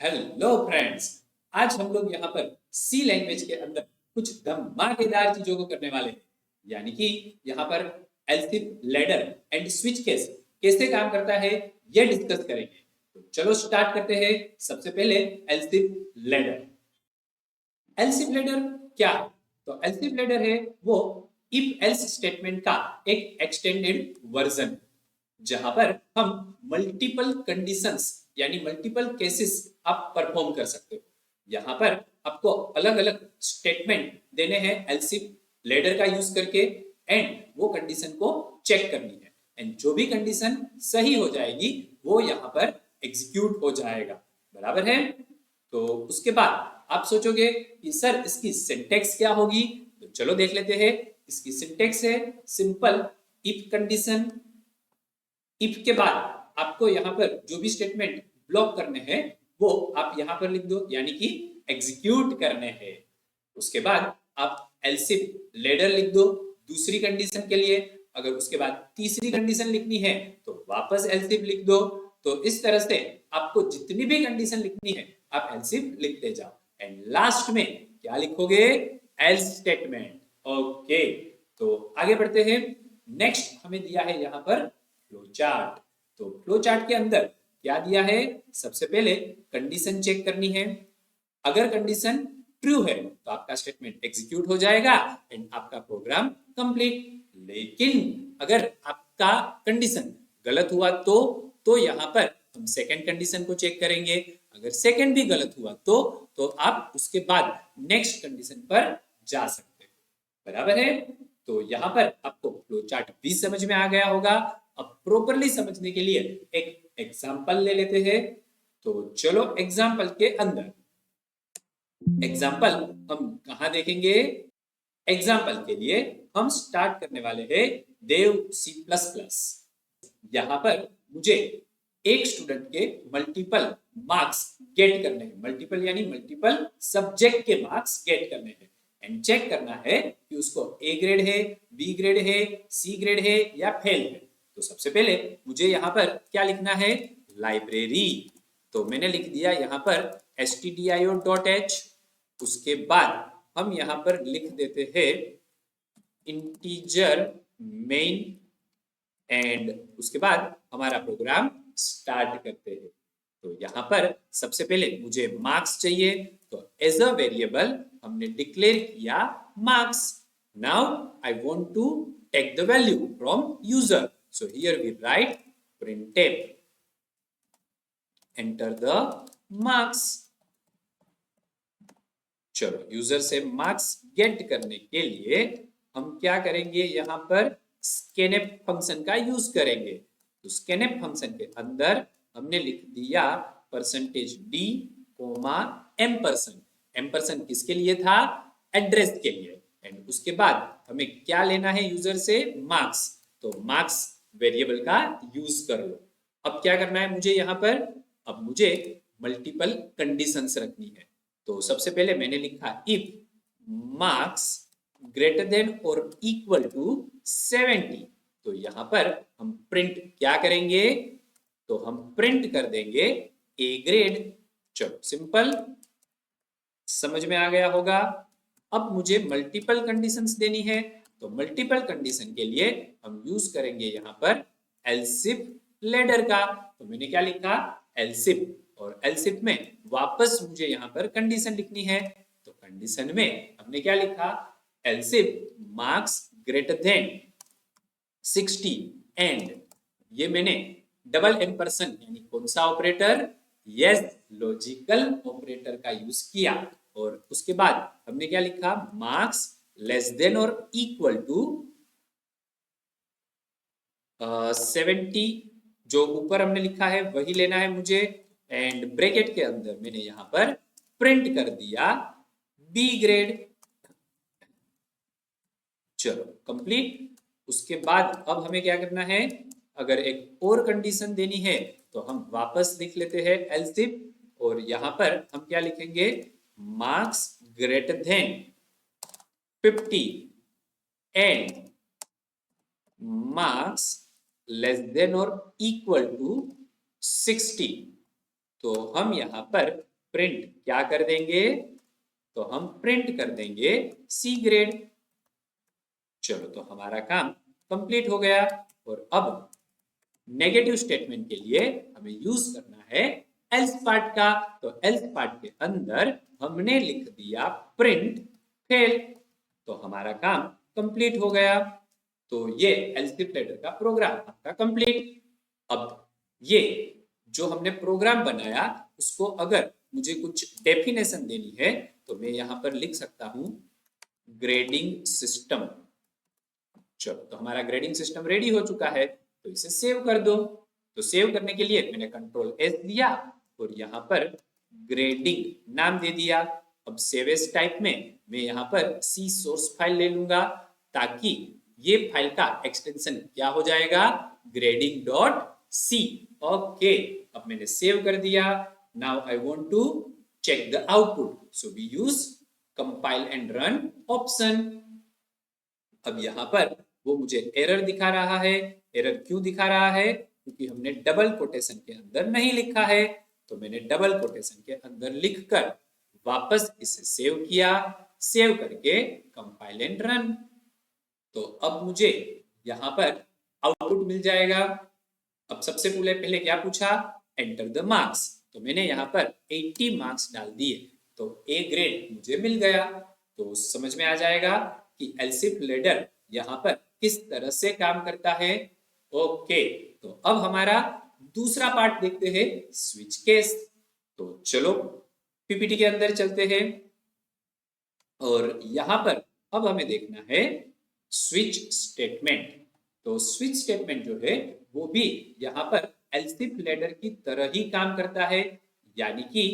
Hello friends. आज हम लोग यहाँ पर सी लैंग्वेज के अंदर कुछ धमाकेदार चीजों को करने वाले हैं। यानी कि यहाँ पर else if ladder and switch case कैसे काम करता है ये डिस्कस करेंगे। तो चलो स्टार्ट करते हैं। सबसे पहले एलसिफ लैडर। एलसिफ लैडर क्या है? तो एलसिफ लैडर है वो इफ एल्स स्टेटमेंट का एक एक्सटेंडेड वर्जन जहां पर हम मल्टीपल कंडीशंस यानी मल्टीपल केसेस आप परफॉर्म कर सकते हो। यहां पर आपको अलग अलग स्टेटमेंट देने हैं एलसिफ लैडर का यूज करके एंड वो कंडीशन को चेक करनी है एंड जो भी कंडीशन सही हो जाएगी वो यहां पर एग्जीक्यूट हो जाएगा। बराबर है? तो उसके बाद आप सोचोगे कि सर इसकी सिंटेक्स क्या होगी। तो चलो देख लेते हैं। इसकी सिंटेक्स है सिंपल इफ कंडीशन। इफ के बाद आपको यहाँ पर जो भी स्टेटमेंट ब्लॉक करने हैं वो आप यहाँ पर लिख दो यानी कि एग्जीक्यूट करने हैं। उसके बाद आप एलसिफ लैडर लिख दो दूसरी कंडीशन के लिए। अगर उसके बाद तीसरी कंडीशन लिखनी है तो वापस एलसिफ लिख दो। तो इस तरह से आपको जितनी भी कंडीशन लिखनी है आप एलसिफ लिखते जाओ एंड लास्ट में क्या लिखोगे? Else statement. ओके, तो आगे बढ़ते हैं। नेक्स्ट हमें दिया है यहाँ पर फ्लो चार्ट। तो फ्लो चार्ट के अंदर क्या दिया है? सबसे पहले कंडीशन चेक करनी है। अगर कंडीशन ट्रू है तो आपका स्टेटमेंट एग्जीक्यूट हो जाएगा एंड आपका प्रोग्राम कंप्लीट। लेकिन अगर आपका कंडीशन गलत हुआ तो यहाँ पर हम सेकंड कंडीशन को चेक करेंगे। अगर सेकंड भी गलत हुआ तो आप उसके बाद नेक्स्ट कंडीशन पर जा सकते हो। बराबर है? तो यहाँ पर आपको फ्लो चार्ट भी समझ में आ गया होगा। अब प्रॉपरली समझने के लिए एक एग्जांपल ले लेते हैं। तो चलो एग्जांपल के अंदर एग्जाम्पल हम कहाँ देखेंगे? एग्जाम्पल के लिए हम स्टार्ट करने वाले हैं देव सी प्लस प्लस। यहाँ पर मुझे एक स्टूडेंट के मल्टीपल मार्क्स गेट करने हैं। मल्टीपल यानी मल्टीपल सब्जेक्ट के मार्क्स गेट करने हैं एंड चेक करना है कि उसको ए ग्रेड है, बी ग्रेड है, सी ग्रेड है या फेल है। तो सबसे पहले मुझे यहाँ पर क्या लिखना है? लाइब्रेरी। तो मैंने लिख दिया यहाँ पर stdio.h। उसके बाद हम यहाँ पर लिख देते हैं इंटीजर मेन एंड उसके बाद हमारा प्रोग्राम स्टार्ट करते हैं। तो यहाँ पर सबसे पहले मुझे मार्क्स चाहिए तो एज अ वेरिएबल हमने डिक्लेयर किया marks. Now I want to take the value from user, so here we write printf enter the marks. चलो यूजर से मार्क्स गेट करने के लिए हम क्या करेंगे? यहाँ पर स्कैनफ फंक्शन का यूज करेंगे। तो स्कैनफ फंक्शन के अंदर हमने लिख दिया %d, एम्परसेंड किसके लिए था? एड्रेस के लिए। एंड उसके बाद हमें क्या लेना है यूजर से? मार्क्स। तो मार्क्स वेरिएबल का यूज कर लो। अब क्या करना है मुझे यहाँ पर? अब मुझे मल्टीपल कंडीशंस रखनी है। तो सबसे पहले मैंने लिखा इफ मार्क्स ग्रेटर देन और इक्वल टू 70। तो यहां पर हम प्रिंट क्या करेंगे? तो हम प्रिंट कर देंगे ए ग्रेड। चलो सिंपल, समझ में आ गया होगा। अब मुझे मल्टीपल कंडीशंस देनी है। तो मल्टीपल कंडीशन के लिए हम यूज करेंगे यहाँ पर एलसिफ लैडर का। तो मैंने क्या लिखा? एलसिफ। और एलसिफ में वापस मुझे यहाँ पर कंडीशन लिखनी है। तो कंडीशन में हमने क्या लिखा? Else if marks greater than 60 and ये मैंने डबल एम्परसेंड यानी कौन सा ऑपरेटर? यस, लॉजिकल ऑपरेटर का यूज किया। और उसके बाद हमने क्या लिखा? मार्क्स लेस देन और इक्वल टू 70। जो ऊपर हमने लिखा है वही लेना है मुझे। एंड ब्रैकेट के अंदर मैंने यहां पर प्रिंट कर दिया बी ग्रेड। चलो कंप्लीट। उसके बाद अब हमें क्या करना है? अगर एक और कंडीशन देनी है तो हम वापस लिख लेते हैं एलसिफ और यहां पर हम क्या लिखेंगे? Marks greater then 50 and marks less than और इक्वल टू 60। तो हम यहां पर प्रिंट क्या कर देंगे, तो हम प्रिंट कर देंगे सी ग्रेड। चलो तो हमारा काम कंप्लीट हो गया। और अब नेगेटिव स्टेटमेंट के लिए हमें यूज करना है एल्स पार्ट का। तो एल्स पार्ट के अंदर हमने लिख दिया प्रिंट फेल। तो हमारा काम कंप्लीट हो गया। तो ये एल्सिफ लेडर का प्रोग्राम आपका कंप्लीट। अब ये जो हमने प्रोग्राम बनाया उसको अगर मुझे कुछ डेफिनेशन देनी है तो मैं यहां पर लिख सकता हूं ग्रेडिंग सिस्टम। चलो तो हमारा ग्रेडिंग सिस्टम रेडी हो चुका है, तो इसे सेव कर दो। तो सेव करने के लिए मैंने कंट्रोल एस दिया और यहाँ पर ग्रेडिंग नाम दे दिया। अब सेव एज टाइप में मैं यहाँ पर सी सोर्स फाइल ले लूंगा ताकि ये फाइल का एक्सटेंशन क्या हो जाएगा, ग्रेडिंग डॉट सी। ओके, अब मैंने सेव कर दिया। Now I want to check the output, so we use compile and run option. अब यहाँ पर वो मुझे एरर दिखा रहा है। एरर क्यों दिखा रहा है, क्योंकि हमने डबल कोटेशन के अंदर नहीं लिखा है। तो मैंने डबल कोटेशन के अंदर लिखकर वापस इसे सेव किया। सेव करके कंपाइल एंड रन। तो अब मुझे यहाँ पर आउटपुट मिल जाएगा। अब सबसे पहले क्या पूछा, एंटर द मार्क्स। तो मैंने यहाँ पर 80 मार्क्स डाल दिए, तो ए ग्रेड मुझे मिल गया। तो समझ में आ जाएगा कि एलसीफ लेडर यहाँ पर किस तरह से काम करता है। ओके, तो अब हमारा दूसरा पार्ट देखते हैं, स्विच केस। तो चलो पीपीटी के अंदर चलते हैं और यहाँ पर अब हमें देखना है स्विच स्टेटमेंट। तो स्विच स्टेटमेंट जो है वो भी यहाँ पर एलसीफ लेडर की तरह ही काम करता है। यानी कि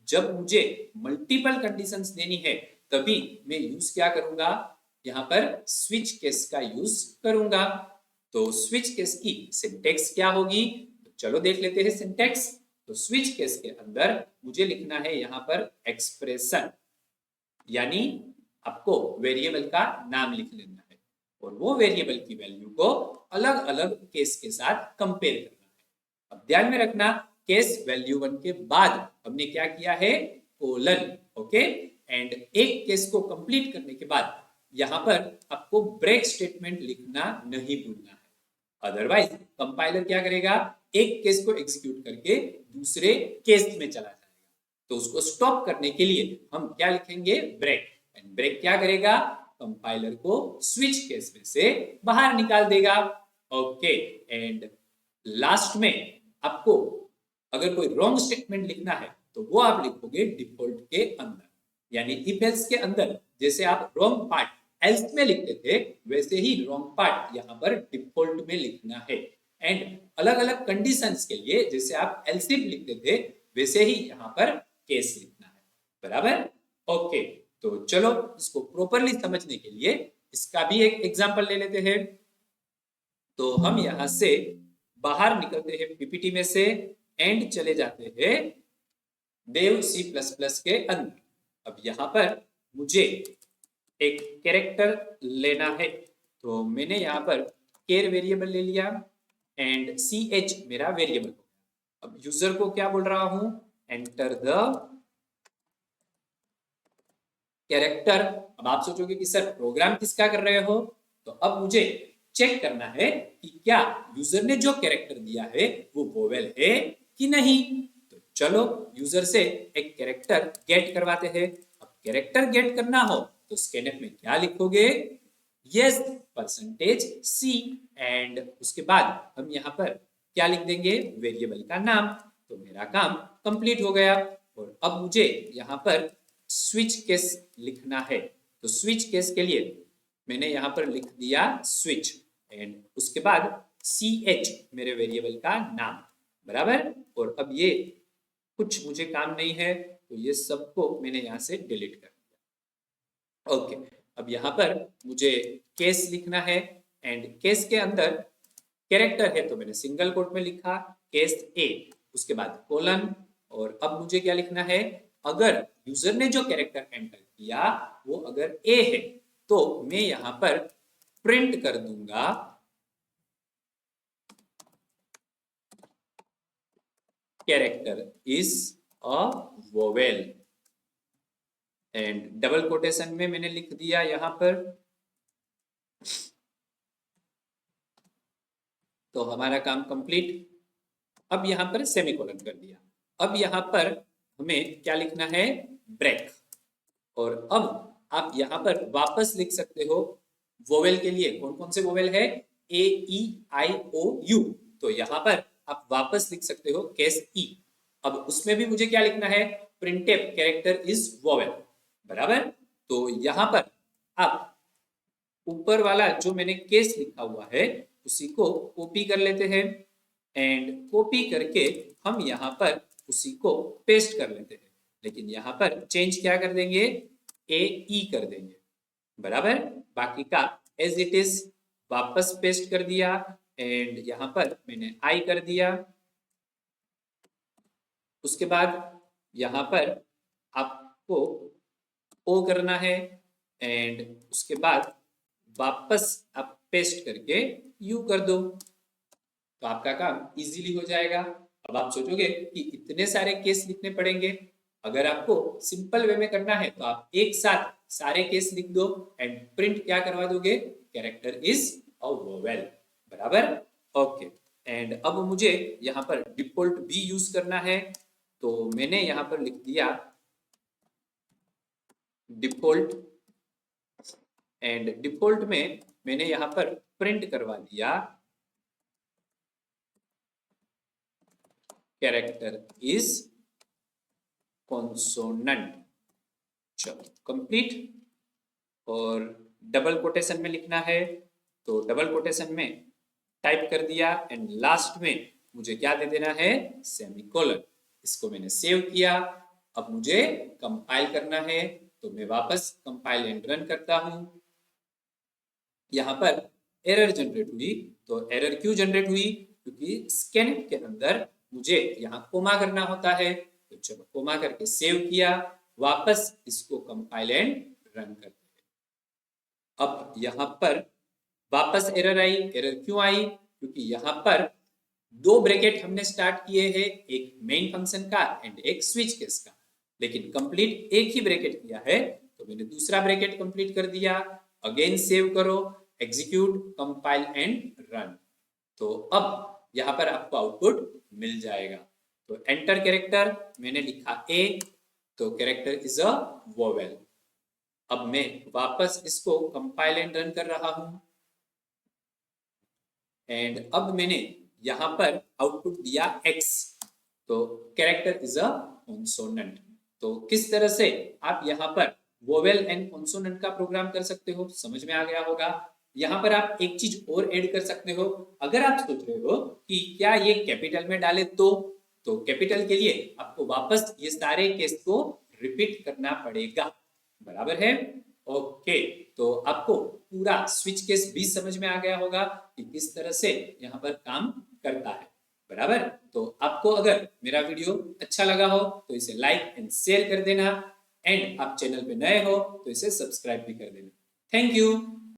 जब मुझे मल्टीपल कंडीशंस देनी है तभी मैं यूज क्या करूंगा, यहाँ पर स्विच केस का यूज करूंगा। तो स्विच केस की सिंटेक्स क्या होगी, तो चलो देख लेते हैं सिंटेक्स। तो स्विच केस के अंदर मुझे लिखना है यहाँ पर एक्सप्रेशन, यानी आपको वेरिएबल का नाम लिख लेना है और वो वेरिएबल की वैल्यू को अलग अलग केस के साथ कंपेयर करना है। अब ध्यान में रखना, केस वैल्यू 1 के बाद हमने क्या किया है, कोलन। ओके, एंड एक केस को कंप्लीट करने के बाद यहाँ पर आपको ब्रेक स्टेटमेंट लिखना नहीं भूलना है। अदरवाइज कंपाइलर क्या करेगा, एक केस को एग्जीक्यूट करके दूसरे केस में चला जाएगा। तो उसको स्टॉप करने के लिए हम क्या लिखेंगे, ब्रेक। एंड ब्रेक क्या करेगा, कंपाइलर को स्विच केस में से बाहर निकाल देगा। ओके, एंड लास्ट में आपको अगर कोई रॉन्ग स्टेटमेंट लिखना है तो वो आप लिखोगे डिफॉल्ट के अंदर। यानी इफ एल्स के अंदर जैसे आप रॉन्ग पार्ट एल्स में लिखते थे वैसे ही रॉन्ग पार्ट यहाँ पर डिफॉल्ट में लिखना है। एंड अलग अलग कंडीशंस के लिए जैसे आप एल्सिफ लिखते थे वैसे ही यहाँ पर केस लिखना है। बराबर। ओके, तो चलो इसको प्रॉपरली समझने के लिए इसका भी एक एग्जांपल ले लेते हैं। तो हम यहां से बाहर निकलते हैं पीपीटी में से एंड चले जाते हैं देव सी प्लस प्लस के अंदर। अब यहाँ पर मुझे एक कैरेक्टर लेना है, तो मैंने यहाँ पर केर वेरिएबल ले लिया एंड सी एच मेरा वेरिएबल। अब यूजर को क्या बोल रहा हूं, एंटर द कैरेक्टर। अब आप सोचोगे कि सर प्रोग्राम किसका कर रहे हो, तो अब मुझे चेक करना है कि क्या यूजर ने जो कैरेक्टर दिया है वो वोवेल है कि नहीं। तो चलो यूजर से एक कैरेक्टर गेट करवाते हैं। अब कैरेक्टर गेट करना हो तो स्कैनफ में क्या लिखोगे, यस परसेंटेज सी, एंड उसके बाद हम यहाँ पर क्या लिख देंगे, वेरिएबल का नाम। तो मेरा काम कंप्लीट हो गया। और अब मुझे यहाँ पर स्विच केस लिखना है। तो स्विच केस के लिए मैंने यहाँ पर लिख दिया स्विच एंड उसके बाद सी एच मेरे वेरिएबल का नाम। बराबर। और अब ये कुछ मुझे काम नहीं है तो ये सबको मैंने यहाँ से डिलीट कर दिया। ओके, अब यहाँ पर मुझे केस लिखना है एंड केस के अंदर कैरेक्टर है तो मैंने सिंगल कोट में लिखा केस ए, उसके बाद कोलन। और अब मुझे क्या लिखना है, अगर यूजर ने जो कैरेक्टर एंटर किया वो अगर ए है तो मैं यहां पर प्रिंट कर दूंगा character is a vowel. And double quotation में मैंने लिख दिया यहाँ पर, तो हमारा काम कंप्लीट। अब यहाँ पर सेमीकोलन कर दिया। अब यहाँ पर हमें क्या लिखना है, ब्रेक। और अब आप यहाँ पर वापस लिख सकते हो वोवेल के लिए। कौन कौन से वोवेल है, ए ई आई ओ यू, तो यहाँ पर आप वापस लिख सकते हो केस ई। अब उसमें भी मुझे क्या लिखना है, प्रिंटफ कैरेक्टर इज वोवेल, बराबर। तो यहाँ पर आप ऊपर वाला जो मैंने केस लिखा हुआ है उसी को कॉपी कर लेते हैं, एंड कॉपी करके हम यहाँ पर उसी को पेस्ट कर लेते हैं। लेकिन यहाँ पर चेंज क्या कर देंगे, ए ई कर देंगे, बराबर। बाकी का एज इट इज वापस पेस्ट कर दिया, एंड यहाँ पर मैंने आई कर दिया। उसके बाद यहाँ पर आपको ओ करना है, एंड उसके बाद वापस आप पेस्ट करके यू कर दो, तो आपका काम इजीली हो जाएगा। अब आप सोचोगे कि इतने सारे केस लिखने पड़ेंगे। अगर आपको सिंपल वे में करना है तो आप एक साथ सारे केस लिख दो एंड प्रिंट क्या करवा दोगे, कैरेक्टर इज अ वोवेल, बराबर। ओके, एंड अब मुझे यहाँ पर डिफॉल्ट भी यूज करना है, तो मैंने यहाँ पर लिख दिया डिफॉल्ट, एंड डिफॉल्ट में मैंने यहाँ पर प्रिंट करवा दिया कैरेक्टर इज कॉन्सोनेंट। चलो कंप्लीट। और डबल कोटेशन में लिखना है, तो डबल कोटेशन में टाइप कर दिया, एंड लास्ट में मुझे क्या दे देना है, सेमीकोलन। इसको मैंने सेव किया। अब मुझे कंपाइल करना है, तो मैं वापस कंपाइल एंड रन करता हूं। यहाँ पर एरर जनरेट हुई, तो एरर क्यों जनरेट हुई, क्योंकि स्कैन के अंदर मुझे यहाँ कोमा करना होता है। तो चलो कोमा करके सेव किया, वापस इसको कंपाइल एंड रन करते हैं। अब यहाँ पर वापस एरर आई। एरर क्यों आई, क्योंकि यहाँ पर दो ब्रैकेट हमने स्टार्ट किए हैं, एक मेन फंक्शन का एंड एक स्विच केस का, लेकिन कंप्लीट एक ही ब्रैकेट किया है, तो मैंने दूसरा ब्रैकेट कंप्लीट कर दिया। अगेन सेव करो, एग्जीक्यूट, कंपाइल एंड रन। तो अब यहाँ पर आपको आउटपुट मिल जाएगा। तो एंटर कैरेक्टर मैंने लिखा ए, तो कैरेक्टर इज अ वोवेल। अब मैं वापस इसको कंपाइल एंड रन कर रहा हूं, एंड अब मैंने यहाँ पर आउटपुट दिया एक्स, तो कैरेक्टर इज अ कॉन्सोनेंट। तो किस तरह से आप यहाँ पर वोवेल एंड कॉन्सोनेंट का प्रोग्राम कर सकते हो, समझ में आ गया होगा। यहाँ पर आप एक चीज और ऐड कर सकते हो। अगर आप सोच रहे हो कि क्या ये कैपिटल में डाले, तो कैपिटल के लिए आपको वापस ये सारे केस को रिपीट करना पड़ेगा, बराबर है। ओके, तो आपको पूरा स्विच केस भी समझ में आ गया होगा कि किस तरह से यहाँ पर काम करता है, बराबर। तो आपको अगर मेरा वीडियो अच्छा लगा हो तो इसे लाइक एंड शेयर कर देना, एंड आप चैनल पे नए हो तो इसे सब्सक्राइब भी कर देना। Thank you.